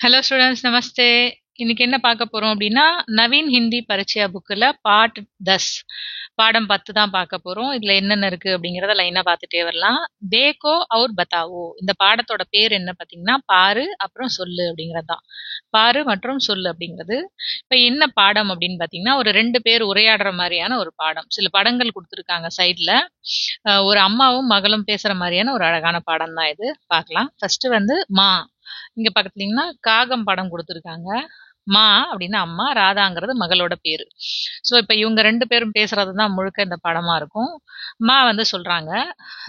Hello students, நமஸ்தே. இன்னைக்கு என்ன பார்க்க போறோம் அப்படின்னா, நவீன் ஹிந்தி பரீட்சையா புக்கில் பார்ட் 10 பாடம் 10 தான் பார்க்க போறோம். இதுல என்னென்ன இருக்கு அப்படிங்கிறத லைனா பார்த்துட்டே வரலாம். தேக்கோ அவுர் பத்தாவோ, இந்த பாடத்தோட பேர் என்ன பார்த்தீங்கன்னா, பாரு அப்புறம் சொல்லு அப்படிங்கிறது தான். பாரு மற்றும் சொல்லு அப்படிங்கிறது. இப்ப என்ன பாடம் அப்படின்னு பார்த்தீங்கன்னா, ஒரு 2 பேர் உரையாடுற மாதிரியான ஒரு பாடம். சில படங்கள் கொடுத்துருக்காங்க சைட்ல. ஒரு அம்மாவும் மகளும் பேசுற மாதிரியான ஒரு அழகான பாடம் தான் இது. பார்க்கலாம். ஃபர்ஸ்ட் வந்து மா. இங்க பாத்தீங்கன்னா காகம் படம் கொடுத்துருக்காங்க. மா அப்படின்னா அம்மா, ராதாங்கிறது மகளோட பேரு. சோ இப்ப இவங்க 2 பேரும் பேசுறதுதான் முழுக்க இந்த படமா இருக்கும். மா வந்து சொல்றாங்க,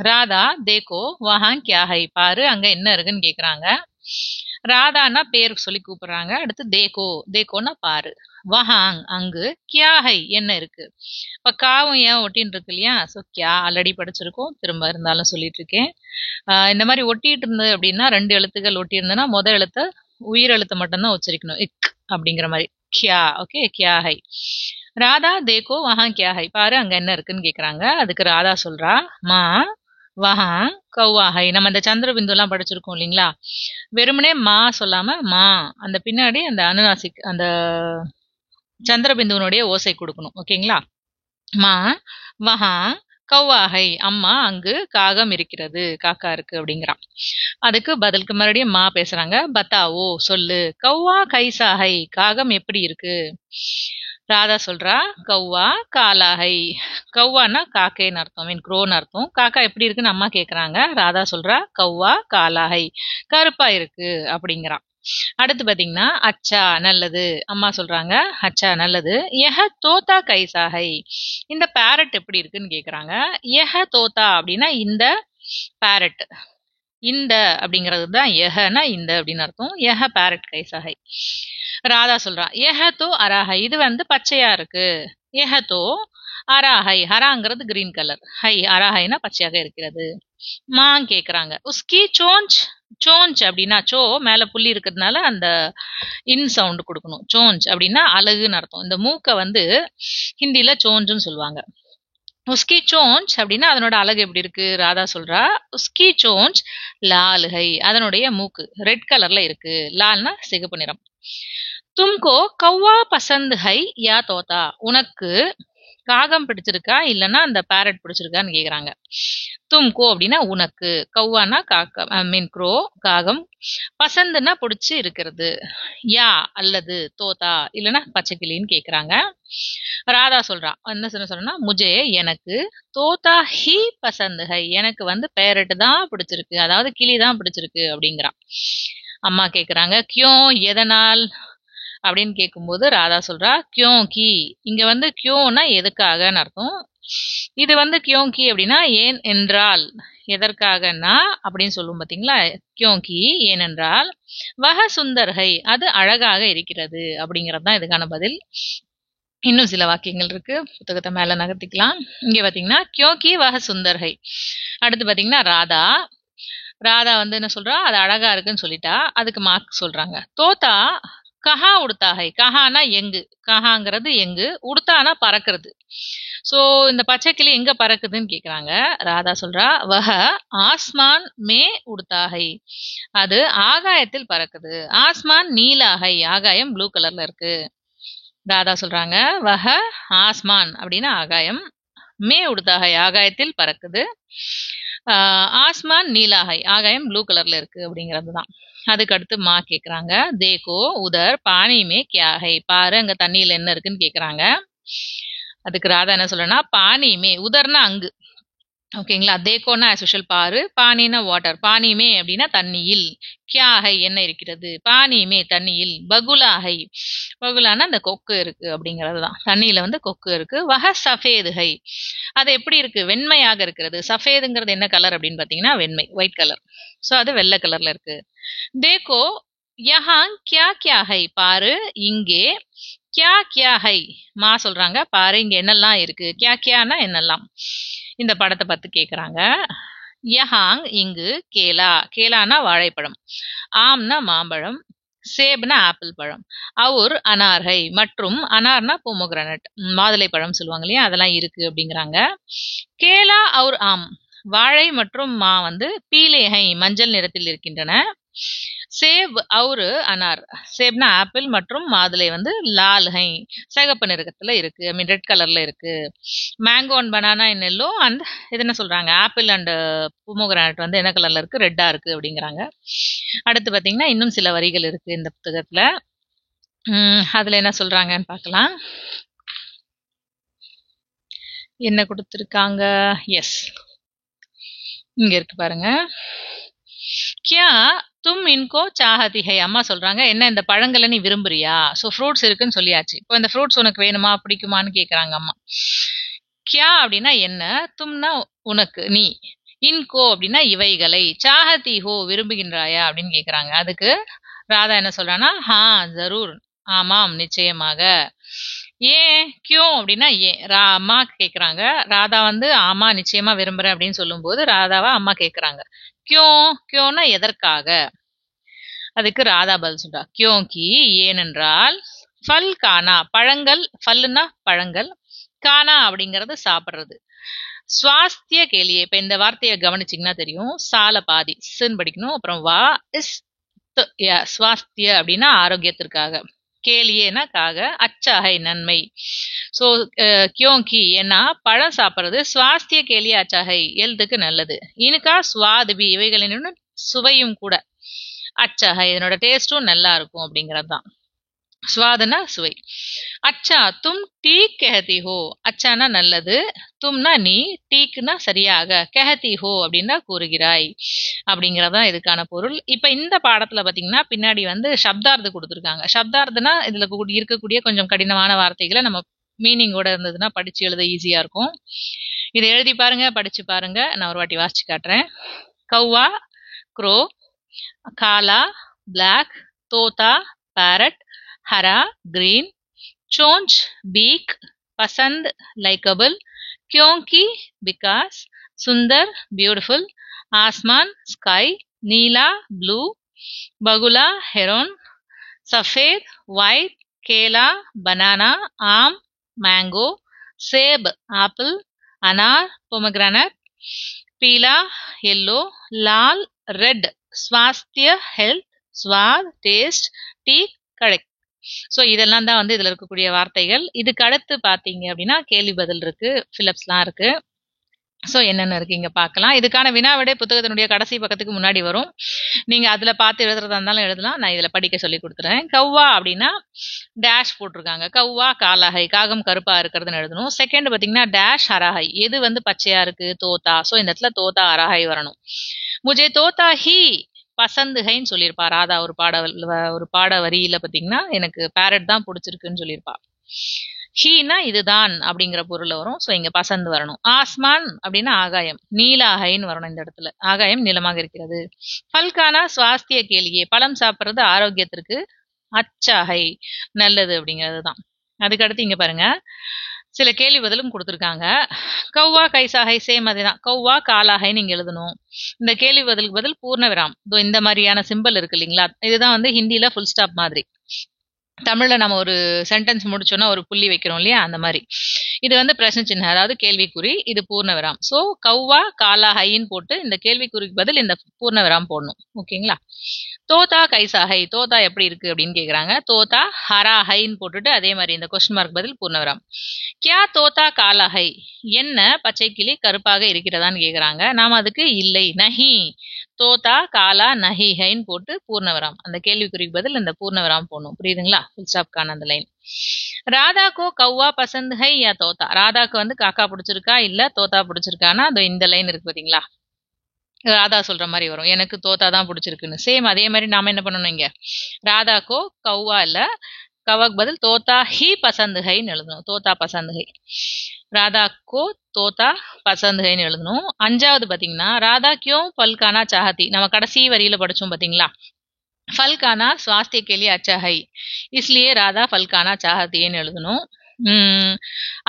ராதா தேக்கோ வஹாங் கியா ஹை, பாரு அங்க என்ன இருக்குன்னு கேக்குறாங்க. ராதானா பேருக்கு சொல்லி கூப்பிடுறாங்க. அடுத்து தேக்கோ, தேக்கோன்னா பாரு. வஹாங் அங்கு, கியா ஹை என்ன இருக்கு. இப்ப காவும் ஏன் ஒட்டின்னு இருக்கு இல்லையா, சோ கியா ஆல்ரெடி படிச்சிருக்கோம், திரும்ப இருந்தாலும் சொல்லிட்டு இருக்கேன். இந்த மாதிரி ஒட்டிட்டு இருந்தது அப்படின்னா 2 எழுத்துக்கள் ஒட்டி இருந்ததுன்னா முதல் எழுத்து உயிர் எழுத்து மட்டும்தான் உச்சரிக்கணும். இக் அப்படிங்கிற மாதிரி. கியா. ஓகே, கியா ஹை. ராதா தேக்கோ வஹா கியா ஹை, பாரு அங்க என்ன இருக்குன்னு கேக்குறாங்க. அதுக்கு ராதா சொல்றா, மா வஹா கௌவா ஹை. நம்ம அந்த சந்திர பிந்து எல்லாம் படிச்சிருக்கோம் இல்லைங்களா, வெறுமனே மா சொல்லாம மா அந்த பின்னாடி அந்த அனுநாசிக் அந்த சந்திர பிந்துவனுடைய ஓசை கொடுக்கணும். ஓகேங்களா. மா வஹா கௌவாஹை, அம்மா அங்கு காகம் இருக்கிறது, காக்கா இருக்கு அப்படிங்கிறான். அதுக்கு பதிலுக்கு மறுபடியும் மா பேசுறாங்க, பத்தாவோ சொல்லு, கௌவா கைசாஹை காகம் எப்படி இருக்கு. ராதா சொல்றா, கௌவா காலாஹை, கௌவானா காக்கைன்னு அர்த்தம், மீன் க்ரோன்னு அர்த்தம். காக்கா எப்படி இருக்குன்னு அம்மா கேக்குறாங்க. ராதா சொல்றா, கௌவா காலாஹை கருப்பா இருக்கு அப்படிங்கிறான். அடுத்து பாத்தீங்கன்னா, அச்சா நல்லது, அம்மா சொல்றாங்க அச்சா நல்லது. யஹ தோதா கைசாஹை, இந்த பேரட் எப்படி இருக்குன்னு கேக்குறாங்க. யஹ தோதா அப்படின்னா இந்த பேரட், இந்த அப்படிங்கிறது தான் யஹனா இந்த அப்படின்னு அர்த்தம். யஹ பேரட் கைசாஹை. ராதா சொல்றா, யஹ தோ அராஹை, இது வந்து பச்சையா இருக்கு. யஹ தோ அராஹை, ஹராங்கிறது கிரீன் கலர், ஹை அராஹைனா பச்சையாக இருக்கிறது. மா கேக்குறாங்க, உஸ்கி சோஞ்ச், சோஞ்ச் அப்படின்னா சோ மேல புள்ளி இருக்கிறதுனால அந்த இன் சவுண்ட் கொடுக்கணும். சோஞ்ச் அப்படின்னா அழகுன்னு அர்த்தம். இந்த மூக்க வந்து ஹிந்தில சோஞ்சுன்னு சொல்லுவாங்க. உஸ்கி சோஞ்ச் அப்படின்னா அதனோட அழகு எப்படி இருக்கு. ராதா சொல்றா, உஸ்கி சோஞ்ச் லால் ஹை, அதனுடைய மூக்கு ரெட் கலர்ல இருக்கு. லால்னா சிகப்பு நிறம். தும்கோ கௌவா பசந்த் ஹை யா தோதா, உனக்கு காகம் பிடிச்சிருக்கா இல்லைன்னா அந்த பேரட் பிடிச்சிருக்கான்னு கேக்குறாங்க. தும்கோ அப்படின்னா உனக்கு, கௌவானா காக்கா மீன் க்ரோ காகம், பசந்துன்னா பிடிச்சி இருக்கிறது, யா அல்லது தோதா இல்லைன்னா பச்சைக்கிளின்னு கேக்குறாங்க. ராதா சொல்றா, என்ன சொல்றா, முஜே எனக்கு, தோதா ஹி பசந்த் ஹை, எனக்கு வந்து பேரட் தான் பிடிச்சிருக்கு, அதாவது கிளி தான் பிடிச்சிருக்கு அப்படிங்கிறான். அம்மா கேக்குறாங்க, கியோ எதனால் அப்படின்னு கேட்கும்போது ராதா சொல்றா, கியோங்கி, இங்க வந்து கியோனா எதுக்காகன்னு அர்த்தம். இது வந்து கியோங்கி அப்படின்னா ஏன் என்றால், எதற்காகனா அப்படின்னு சொல்லுவோம் பாத்தீங்களா. கியோங்கி ஏனென்றால், வஹ சுந்தர்ஹை அது அழகாக இருக்கிறது அப்படிங்கிறது தான் இதுக்கான பதில். இன்னும் சில வாக்கியங்கள் இருக்கு, புத்தகத்தை மேல நகர்த்திக்கலாம். இங்க பாத்தீங்கன்னா கியோங்கி வஹ சுந்தர்ஹை. அடுத்து பாத்தீங்கன்னா ராதா, ராதா வந்து என்ன சொல்றா, அது அழகா இருக்குன்னு சொல்லிட்டா. அதுக்கு மார்க் சொல்றாங்க. தோத்தா கஹா உடுத்தாகை, கஹானா எங்கு, கஹாங்கிறது எங்கு, உடுத்தானா பறக்கிறது. சோ இந்த பச்சைக்கிளி எங்க பறக்குதுன்னு கேக்குறாங்க. ராதா சொல்றா, வஹ ஆஸ்மான் மே உடுத்தாகை, அது ஆகாயத்தில் பறக்குது. ஆஸ்மான் நீலாகை, ஆகாயம் ப்ளூ கலர்ல இருக்கு. ராதா சொல்றாங்க, வஹ ஆஸ்மான் அப்படின்னா ஆகாயம், மே உடுத்தாகை ஆகாயத்தில் பறக்குது, ஆஸ்மான் நீலாகை ஆகாயம் ப்ளூ கலர்ல இருக்கு அப்படிங்கிறது தான். அதுக்கு அடுத்து மா கேக்குறாங்க, தேக்கோ உதர் பானி மே கியா ஹை, பாரு அங்க தண்ணியில என்ன இருக்குன்னு கேக்குறாங்க. அதுக்கு ராதா என்ன சொல்றேன்னா, பானி மே உதர்னா அங்கு, ஓகேங்களா. தேக்கோனா ஆஸ் யூஷுவல் பாரு, பானினா வாட்டர், பானி மே அப்படின்னா தண்ணியில், கியா ஹை என்ன இருக்கிறது, பானி மே தண்ணியில், பகுலா ஹை, பகுலானா அந்த கொக்கு இருக்கு அப்படிங்கிறது தான். தண்ணியில வந்து கொக்கு இருக்கு. வஹ சஃபேது ஹை, அது எப்படி இருக்கு, வெண்மையாக இருக்கிறது. சஃபேதுங்கிறது என்ன கலர் அப்படின்னு பாத்தீங்கன்னா வெண்மை, ஒயிட் கலர். சோ அது வெள்ளை கலர்ல இருக்கு. தேக்கோ யஹா கியா கியா ஹை, பாரு இங்கே, கியா கியா ஹை மா சொல்றாங்க, பாரு இங்க என்னெல்லாம் இருக்கு. கியா கியானா என்னெல்லாம், இந்த படத்தை பார்த்து கேக்குறாங்க. யஹாங் இங்கு, கேலா கேலானா வாழைப்பழம், ஆம்னா மாம்பழம், சேப்னா ஆப்பிள் பழம், அவுர் அனார்ஹை மற்றும் அனார்னா பொமோகிரானட் மாதுளை பழம் சொல்லுவாங்க இல்லையா, அதெல்லாம் இருக்கு அப்படிங்கிறாங்க. கேலா அவுர் ஆம் வாழை மற்றும் மா வந்து பீலேஹை மஞ்சள் நிறத்தில் இருக்கின்றன. சேப் அவுரு அனார். சேப்னா ஆப்பிள் மற்றும் மாதுளை வந்து லால் ஹை சிகப்பு நிறத்துல இருக்கு. ஐ மீன் ரெட் கலர்ல இருக்கு. Mango and banana in yellow and இது என்ன சொல்றாங்க, ஆப்பிள் அண்ட் பொமோகிரானட் வந்து என்ன கலர்ல இருக்கு, ரெட்டா இருக்கு அப்படிங்கிறாங்க. அடுத்து பாத்தீங்கன்னா இன்னும் சில வரிகள் இருக்கு இந்த புத்தகத்துல. அதுல என்ன சொல்றாங்கன்னு பார்க்கலாம். என்ன கொடுத்திருக்காங்க? எஸ், இங்க இருக்கு பாருங்க. கியா தும் இன்கோ சாஹதி ஹை. அம்மா சொல்றாங்க, என்ன இந்த பழங்களை நீ விரும்புறியா? ஸோ ஃப்ரூட்ஸ் இருக்குன்னு சொல்லியாச்சு. இப்போ இந்த ஃப்ரூட்ஸ் உனக்கு வேணுமா பிடிக்குமான்னு கேட்குறாங்க அம்மா. கியா அப்படின்னா என்ன, தும்னா உனக்கு நீ, இன்கோ அப்படின்னா இவைகளை, சாஹதி ஹோ விரும்புகின்றாயா அப்படின்னு கேட்குறாங்க. அதுக்கு ராதா என்ன சொல்றான்னா, ஹா ஜரூர் ஆமாம் நிச்சயமாக. ஏன் கியோ அப்படின்னா ஏன் அம்மா கேக்குறாங்க. ராதா வந்து ஆமா நிச்சயமா விரும்புறேன் அப்படின்னு சொல்லும் போது ராதாவா அம்மா கேக்குறாங்க. கியோ கியோன்னா எதற்காக? அதுக்கு ராதா பதில் சொல்றா, கியோங்கி ஏனென்றால், ஃபல் கானா பழங்கள், ஃபல்லுன்னா பழங்கள், கானா அப்படிங்கறது சாப்பிடுறது, சுவாஸ்திய கேலியே. இப்ப இந்த வார்த்தையை கவனிச்சிங்கன்னா தெரியும். சால பாதி சின்னு படிக்கணும். அப்புறம் வா இஸ் சுவாஸ்திய அப்படின்னா ஆரோக்கியத்திற்காக, கேலியேனா காக, அச்சாகை நன்மை. ஸோ கியோங்கி ஏன்னா பழம் சாப்பிட்றது சுவாஸ்திய கேலிய அச்சாகை ஹெல்த்துக்கு நல்லது. இனுக்கா சுவாதுபி இவைகளின் சுவையும் கூட, அச்சாகை இதனோட டேஸ்டும் நல்லா இருக்கும் அப்படிங்கிறது தான். சுவாதுனா சுவை. அச்சா தும் டீக் கெஹதி ஹோ. அச்சானா நல்லது, தும்னா நீ, டீக்குனா சரியாக, கெஹதி ஹோ அப்படின்னா கூறுகிறாய் அப்படிங்கறதான் இதுக்கான பொருள். இப்ப இந்த பாடத்துல பாத்தீங்கன்னா பின்னாடி வந்து சப்தார்த்தம் கொடுத்துருக்காங்க. சப்தார்த்தனா இதுல இருக்கக்கூடிய கொஞ்சம் கடினமான வார்த்தைகளை நம்ம மீனிங்கோட இருந்ததுன்னா படிச்சு எழுத ஈஸியா இருக்கும். இதை எழுதி பாருங்க, படிச்சு பாருங்க. நான் ஒரு வாட்டி வாசிச்சு காட்டுறேன். கௌவா க்ரோ, காலா பிளாக், தோதா பேரட், हरा ग्रीन, चोंच बीक, पसंद लाइकेबल, क्योंकि बिकॉज, सुंदर ब्यूटीफुल, आसमान स्काई, नीला ब्लू, बगुला हेरोन, सफेद वाइट, केला बनाना, आम मैंगो, सेब एप्पल, अनार पोमेग्रेनेट, पीला येलो, लाल रेड स्वास्थ्य हेल्थ, स्वाद टेस्ट, டீக் கரெக்ட். ஸோ இதெல்லாம் தான் வந்து இதுல இருக்கக்கூடிய வார்த்தைகள். இதுக்கு அடுத்து பாத்தீங்க அப்படின்னா கேள்வி பதில் இருக்கு, பிலிப்ஸ்லாம் இருக்கு. ஸோ என்னென்ன இருக்கு இங்க பார்க்கலாம். இதுக்கான வினாவிடை புத்தகத்தினுடைய கடைசி பக்கத்துக்கு முன்னாடி வரும். நீங்க அதுல பார்த்து எழுதுறதா இருந்தாலும் எழுதலாம். நான் இதுல படிக்க சொல்லி கொடுத்துறேன். கௌவா அப்படின்னா டேஷ் போட்டிருக்காங்க. கௌவா காலாகை, காகம் கருப்பா இருக்கிறதுன்னு எழுதணும். செகண்ட் பாத்தீங்கன்னா டேஷ் அரஹை, எது வந்து பச்சையா இருக்கு, தோதா. ஸோ இந்த இடத்துல தோதா அரஹை வரணும். முஜே தோதா ஹி பசந்துகைன்னு சொல்லியிருப்பா ராதா ஒரு பாட வரியில பாத்தீங்கன்னா எனக்கு பேரட் தான் பிடிச்சிருக்குன்னு சொல்லியிருப்பா. ஹீனா இதுதான் அப்படிங்கிற பொருள் வரும். ஸோ இங்க பசந்து வரணும். ஆஸ்மான் அப்படின்னா ஆகாயம், நீலாகைன்னு வரணும். இந்த இடத்துல ஆகாயம் நீளமாக இருக்கிறது. பல்கானா சுவாஸ்திய கேலியே, பழம் சாப்பிட்றது ஆரோக்கியத்திற்கு, அச்சாகை நல்லது அப்படிங்கிறது தான். அதுக்கடுத்து இங்க பாருங்க சில கேள்வி பதிலும் கொடுத்துருக்காங்க. கௌவா கைசாகை சேம் அதேதான். கௌவா காலாகை நீங்க எழுதணும். இந்த கேள்வி பதிலுக்கு பதில் பூர்ண விராம், இந்த மாதிரியான சிம்பிள் இருக்கு இல்லைங்களா, இதுதான் வந்து ஹிந்தியில ஃபுல் ஸ்டாப் மாதிரி. தமிழ்ல நம்ம ஒரு சென்டென்ஸ் முடிச்சோன்னா ஒரு புள்ளி வைக்கிறோம் இல்லையா, அந்த மாதிரி. இது வந்து பிரச்சனை சின்ன, அதாவது கேள்விக்குறி, இது பூர்ண விராம். ஸோ கௌவா காலாஹைன்னு போட்டு இந்த கேள்விக்குறிக்கு பதில் இந்த பூர்ண விராம் போடணும். ஓகேங்களா. தோதா கைசாகை, தோதா எப்படி இருக்கு அப்படின்னு கேக்குறாங்க. தோதா ஹராஹைன்னு போட்டுட்டு அதே மாதிரி இந்த கொஸ்டின் மார்க் பதில் பூர்ணவிராம். கியா தோதா காலாஹை, என்ன பச்சை கிளி கருப்பாக இருக்கிறதான்னு கேக்குறாங்க. நாம அதுக்கு இல்லை, நஹி தோதா காலா நஹி ஹைன்னு போட்டு பூர்ணவிராம், அந்த கேள்விக்குறிக்கு பதில் இந்த பூர்ணவிராம் போடணும். புரியுதுங்களா, ஃபுல் ஸ்டாப்கான அந்த லைன். ராதாக்கோ கௌவா பசந்த் ஹை யா தோதா, ராதாக்கு வந்து காக்கா பிடிச்சிருக்கா இல்ல தோதா பிடிச்சிருக்கானா, இந்த லைன் இருக்கு பாத்தீங்களா, ராதா சொல்ற மாதிரி வரும். எனக்கு தோத்தா தான் பிடிச்சிருக்குன்னு. சேம் அதே மாதிரி நாம என்ன பண்ணணும், இங்க ராதாக்கோ கௌவா இல்ல, கவாக்கு பதில் தோத்தா ஹி பசந்து ஹைன்னு எழுதணும். தோத்தா பசந்து ஹை, ராதாக்கோ தோத்தா பசந்து ஹைன்னு எழுதணும். அஞ்சாவது பாத்தீங்கன்னா ராதா கியோ பல்கானா சாஹதி, நம்ம கடைசி வரியில படிச்சோம் பாத்தீங்களா, फलकाना स्वास्थ्य के लिए अच्छा है इसलिए राधा फलकाना चाहती है எழுதணும்.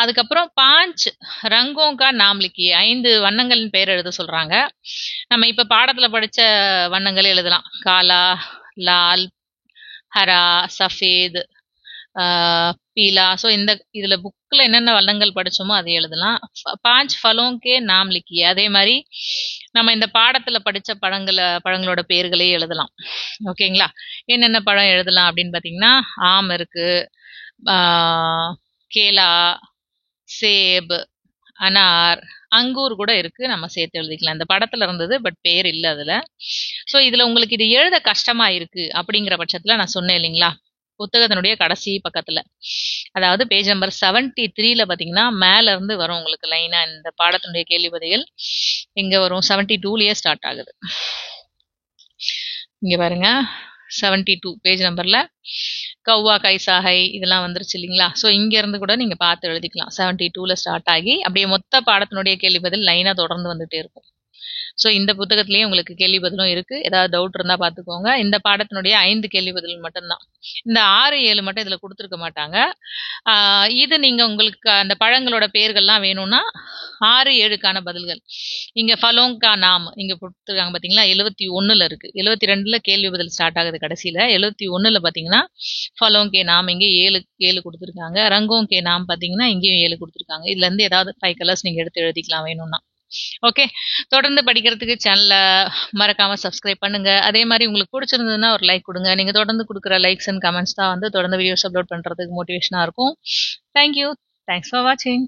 அதுக்கப்புறம் 5 ரங்கோं का नाम लिखिए, 5 வண்ணங்களின் பெயர் எழுத சொல்றாங்க. நம்ம இப்ப பாடத்துல படிச்ச வண்ணங்களே எழுதலாம். காலா, லால், ஹரா, சஃபேத், பீலா. ஸோ இதுல புக்ல என்னென்ன வண்ணங்கள் படிச்சோமோ அதை எழுதலாம். 5 फलों के नाम लिखिए, அதே மாதிரி நம்ம இந்த பாடத்துல படிச்ச பழங்களோட பேர்களே எழுதலாம். ஓகேங்களா? என்னென்ன பழம் எழுதலாம் அப்படின்னு பாத்தீங்கன்னா, ஆம் இருக்கு, கேலா, சேப், அனார், அங்கூர் கூட இருக்கு. நம்ம சேர்த்து எழுதிக்கலாம். இந்த படத்துல இருந்தது, பட் பேர் இல்ல அதுல. சோ இதுல உங்களுக்கு இது எழுத கஷ்டமா இருக்கு அப்படிங்கிற பட்சத்துல நான் சொன்னேன் இல்லைங்களா, புத்தகத்தினுடைய கடைசி பக்கத்துல, அதாவது பேஜ் நம்பர் 73ல பாத்தீங்கன்னா மேல இருந்து வரும் உங்களுக்கு லைனா இந்த பாடத்தினுடைய கேள்வி பதில். எங்க வரும்? 72லயே ஸ்டார்ட் ஆகுது. இங்க பாருங்க, 72 பேஜ் நம்பர்ல கௌவா கைசாகை இதெல்லாம் வந்துருச்சு இல்லைங்களா? ஸோ இங்க இருந்து கூட நீங்க பார்த்து எழுதிக்கலாம். 72ல ஸ்டார்ட் ஆகி அப்படியே மொத்த பாடத்தினுடைய கேள்வி பதில் லைனா தொடர்ந்து வந்துட்டே இருக்கும். ஸோ இந்த புத்தகத்திலேயே உங்களுக்கு கேள்வி பதிலும் இருக்கு. ஏதாவது டவுட் இருந்தா பார்த்துக்கோங்க. இந்த பாடத்தினுடைய 5 கேள்வி பதில் மட்டும்தான். இந்த 6, 7 மட்டும் இதுல கொடுத்துருக்க மாட்டாங்க. இது நீங்க உங்களுக்கு அந்த பழங்களோட பேர்கள்லாம் வேணும்னா 6, 7க்கான பதில்கள். இங்க ஃபலோங் கா நாம் இங்க கொடுத்துருக்காங்க பாத்தீங்களா, 71ல இருக்கு. 72ல கேள்வி பதில் ஸ்டார்ட் ஆகுது கடைசியில. 71ல பாத்தீங்கன்னா ஃபலோங் கே நாம் இங்க 7 கொடுத்துருக்காங்க. ரங்கோங் கே நாம் பாத்தீங்கன்னா இங்கேயும் 7 கொடுத்துருக்காங்க. இதுல இருந்து ஏதாவது 5 கலர்ஸ் நீங்க எடுத்து எழுதிக்கலாம் வேணும்னா. ஓகே, தொடர்ந்து படிக்கிறதுக்கு சேனலை மறக்காம சப்ஸ்கிரைப் பண்ணுங்க. அதே மாதிரி உங்களுக்கு பிடிச்சிருந்ததுன்னா ஒரு லைக் கொடுங்க. நீங்க தொடர்ந்து கொடுக்குற லைக்ஸ் அண்ட் கமெண்ட்ஸ் தான் வந்து தொடர்ந்து வீடியோஸ் அப்லோட் பண்றதுக்கு மோட்டிவேஷனா இருக்கும். தேங்க்யூ. தேங்க்ஸ் ஃபார் வாட்சிங்.